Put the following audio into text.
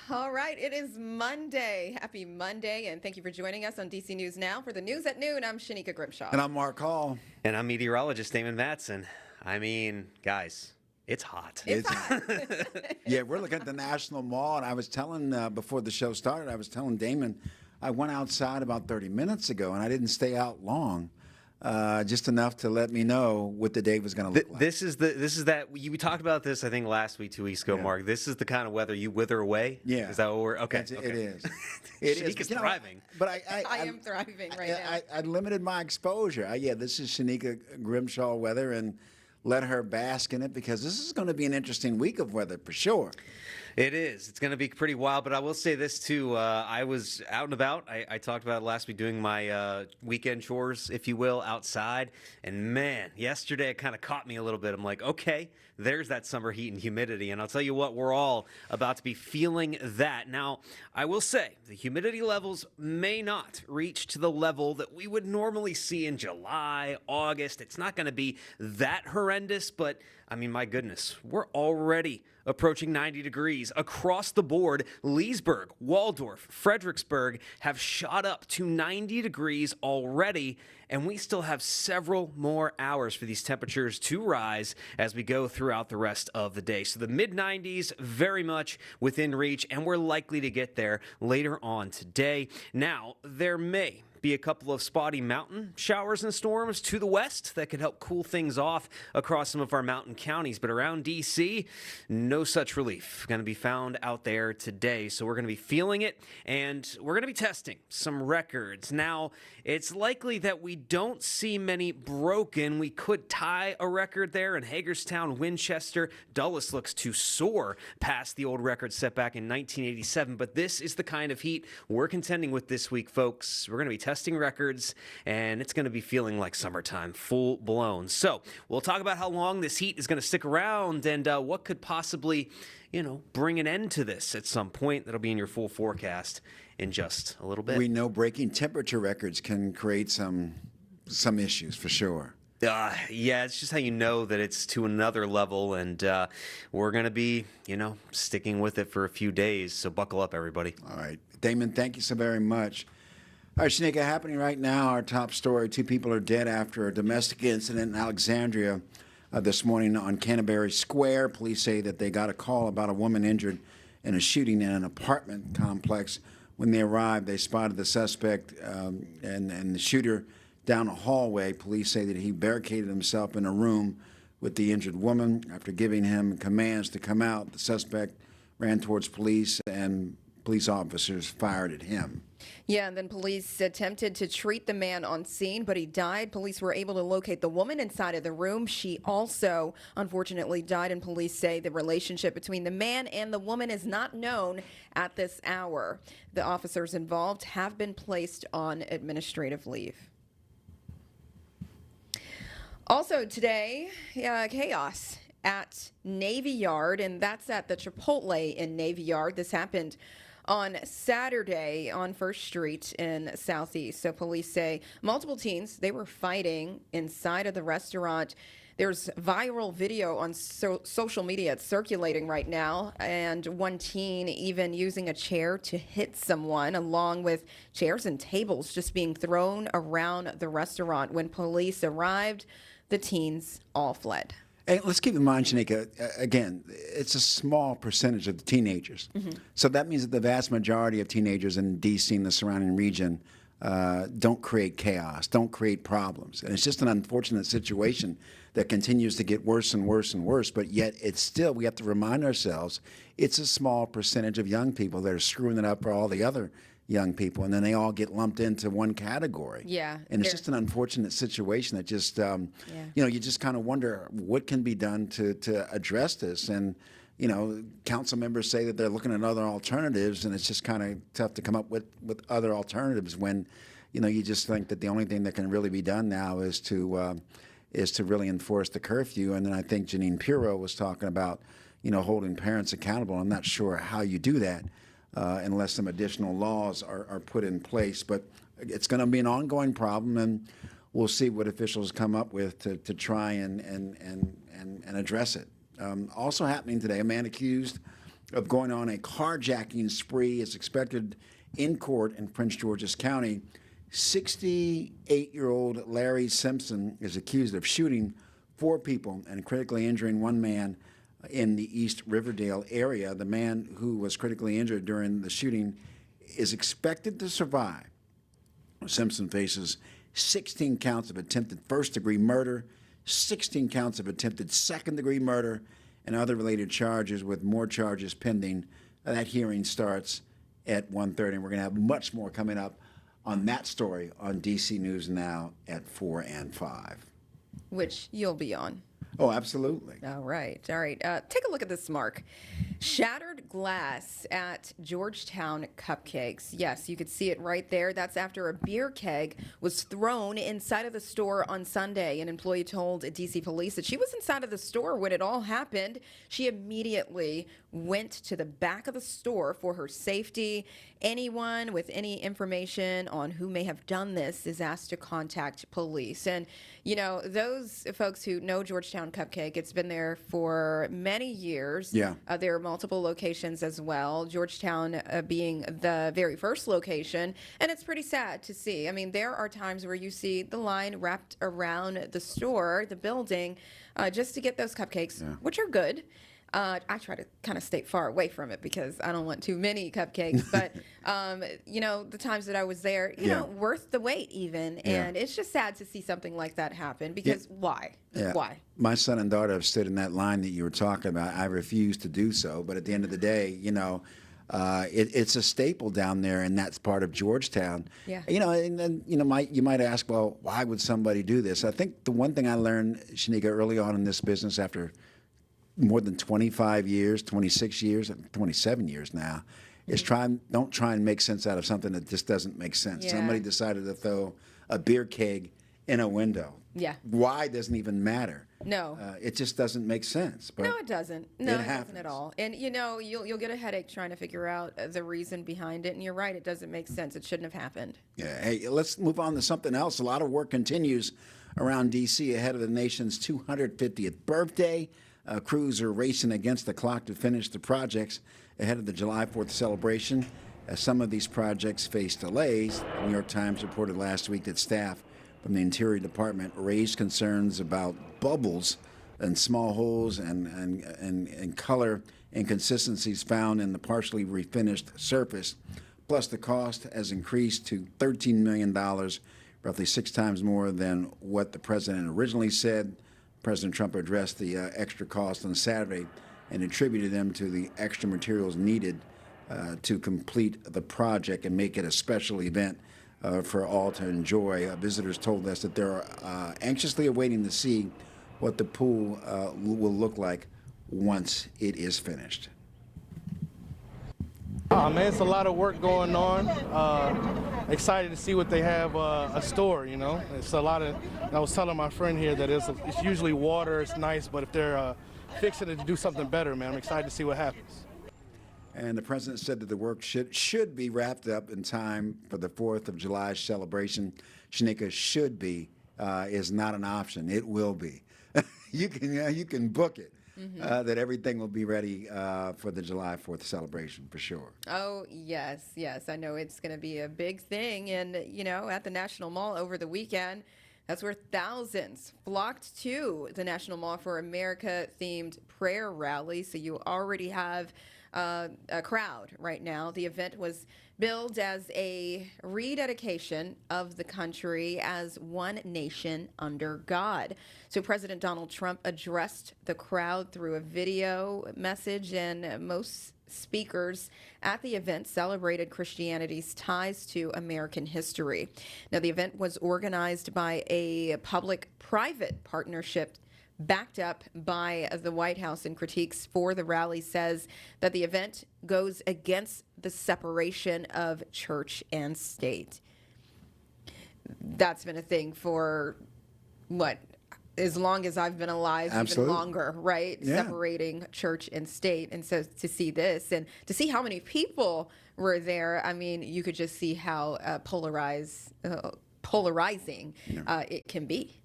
All right, it is Monday. Happy Monday, and thank you for joining us on DC News Now. For the news at noon, I'm Shanika Grimshaw. And I'm Mark Hall. And I'm meteorologist Damon Matson. I mean, guys, it's hot. It's hot. Yeah, we're looking at the National Mall, and I was telling, before the show started, I was telling Damon, I went outside about 30 minutes ago, and I didn't stay out long. Just enough to let me know what the day was going to look like. This is that we talked about this I think last week, 2 weeks ago, Yeah. Mark. This is the kind of weather you wither away. Yeah. Is that what we're okay? It okay. is. It is. Shanika's But, thriving. But I am thriving right now. I limited my exposure. This is Shanika Grimshaw weather, and let her bask in it because this is going to be an interesting week of weather for sure. It is. It's going to be pretty wild, but I will say this too. I was out and about. I talked about it last week doing my weekend chores, if you will, outside. And man, yesterday it kind of caught me a little bit. I'm like, okay, there's that summer heat and humidity. And I'll tell you what, we're all about to be feeling that. Now, I will say the humidity levels may not reach to the level that we would normally see in July, August. It's not going to be that horrendous, but I mean, my goodness, we're already approaching 90 degrees across the board. Leesburg, Waldorf, Fredericksburg have shot up to 90 degrees already, and we still have several more hours for these temperatures to rise as we go throughout the rest of the day. So the mid-90s very much within reach, and we're likely to get there later on today. Now, there may be a couple of spotty mountain showers and storms to the west that could help cool things off across some of our mountain counties. But around D.C., no such relief going to be found out there today. So we're going to be feeling it, and we're going to be testing some records. Now, it's likely that we don't see many broken. We could tie a record there in Hagerstown, Winchester. Dulles looks to soar past the old record set back in 1987. But this is the kind of heat we're contending with this week, folks. We're going to be testing records, and it's going to be feeling like summertime, full blown. So we'll talk about how long this heat is going to stick around and what could possibly, bring an end to this at some point. That'll be in your full forecast in just a little bit. We know breaking temperature records can create some issues for sure. Yeah, it's just how you know that it's to another level, and we're going to be, sticking with it for a few days. So buckle up, everybody. All right. Damon, thank you so very much. All right, Shanika, happening right now, our top story. 2 people are dead after a domestic incident in Alexandria this morning on Canterbury Square. Police say that they got a call about a woman injured in a shooting in an apartment complex. When they arrived, they spotted the suspect and the shooter down a hallway. Police say that he barricaded himself in a room with the injured woman. After giving him commands to come out, the suspect ran towards police, and police officers fired at him. Yeah, and then police attempted to treat the man on scene, but he died. Police were able to locate the woman inside of the room. She also, unfortunately, died, and police say the relationship between the man and the woman is not known at this hour. The officers involved have been placed on administrative leave. Also today, chaos at Navy Yard, and that's at the Chipotle in Navy Yard. This happened on Saturday on First Street in Southeast. So police say multiple teens, they were fighting inside of the restaurant. There's viral video on social media. It's circulating right now. And one teen even using a chair to hit someone, along with chairs and tables just being thrown around the restaurant. When police arrived, the teens all fled. Hey, let's keep in mind, Shanika, again, it's a small percentage of the teenagers. Mm-hmm. So that means that the vast majority of teenagers in D.C. and the surrounding region don't create chaos, don't create problems. And it's just an unfortunate situation that continues to get worse and worse and worse. But yet it's still, we have to remind ourselves, it's a small percentage of young people that are screwing it up for all the other young people, and then they all get lumped into one category. Yeah. And it's just an unfortunate situation that just, you just kind of wonder what can be done to address this. And, council members say that they're looking at other alternatives, and it's just kind of tough to come up with other alternatives when, you just think that the only thing that can really be done now is to really enforce the curfew. And then I think Janine Pirro was talking about, holding parents accountable. I'm not sure how you do that. Unless some additional laws are put in place. But it's going to be an ongoing problem, and we'll see what officials come up with to try and address it. Also happening today, a man accused of going on a carjacking spree is expected in court in Prince George's County. 68-year-old Larry Simpson is accused of shooting 4 people and critically injuring 1 man in the East Riverdale area. The man who was critically injured during the shooting is expected to survive. Simpson faces 16 counts of attempted first-degree murder, 16 counts of attempted second-degree murder, and other related charges, with more charges pending. That hearing starts at 1:30, and we're going to have much more coming up on that story on DC News Now at 4 and 5. Which you'll be on. Oh, absolutely. All right. Take a look at this, Mark. Shattered glass at Georgetown Cupcakes. Yes, you could see it right there. That's after a beer keg was thrown inside of the store on Sunday. An employee told DC police that she was inside of the store when it all happened. She immediately went to the back of the store for her safety. Anyone with any information on who may have done this is asked to contact police. And, you know, those folks who know Georgetown Cupcake, it's been there for many years. Yeah. There are multiple locations as well, Georgetown being the very first location. And it's pretty sad to see. I mean, there are times where you see the line wrapped around the store, the building, just to get those cupcakes, which are good. I try to kind of stay far away from it because I don't want too many cupcakes. But, you know, the times that I was there, you know, worth the wait even. And it's just sad to see something like that happen because why? Yeah. Why? My son and daughter have stood in that line that you were talking about. I refuse to do so. But at the end of the day, you know, it's a staple down there, and that's part of Georgetown. Yeah. You know, and then, you know, you might ask, well, why would somebody do this? I think the one thing I learned, Shanika, early on in this business after more than 25 years, 26 years, 27 years now, is don't try and make sense out of something that just doesn't make sense. Yeah. Somebody decided to throw a beer keg in a window. Yeah. Why doesn't even matter. No. It just doesn't make sense. But No, it doesn't. No, it doesn't happens. at all. And, you know, you'll get a headache trying to figure out the reason behind it. And you're right, it doesn't make sense. It shouldn't have happened. Yeah. Hey, let's move on to something else. A lot of work continues around D.C. ahead of the nation's 250th birthday. Crews are racing against the clock to finish the projects ahead of the July 4th celebration. As some of these projects face delays, the New York Times reported last week that staff from the Interior Department raised concerns about bubbles and small holes and color inconsistencies found in the partially refinished surface. Plus, the cost has increased to $13 million, roughly 6 times more than what the president originally said. President Trump addressed the extra cost on Saturday and attributed them to the extra materials needed to complete the project and make it a special event for all to enjoy. Visitors told us that they're anxiously awaiting to see what the pool will look like once it is finished. Man, it's a lot of work going on. Excited to see what they have a store, you know. It's a lot of, I was telling my friend here that it's usually water, it's nice, but if they're fixing it to do something better, man, I'm excited to see what happens. And the president said that the work should be wrapped up in time for the 4th of July celebration. Shanika, should be is not an option. It will be. You can book it. That everything will be ready for the July 4th celebration for sure. Oh, yes. I know it's going to be a big thing. And, you know, at the National Mall over the weekend, that's where thousands flocked to the National Mall for America-themed prayer rally. So you already have a crowd right now. The event was billed as a rededication of the country as one nation under God. So President Donald Trump addressed the crowd through a video message, and most speakers at the event celebrated Christianity's ties to American history. Now, the event was organized by a public-private partnership backed up by the White House, and critiques for the rally says that the event goes against the separation of church and state. That's been a thing for, what, as long as I've been alive, Absolutely. even longer, right? Yeah. Separating church and state. And so to see this and to see how many people were there, I mean, you could just see how polarizing it can be.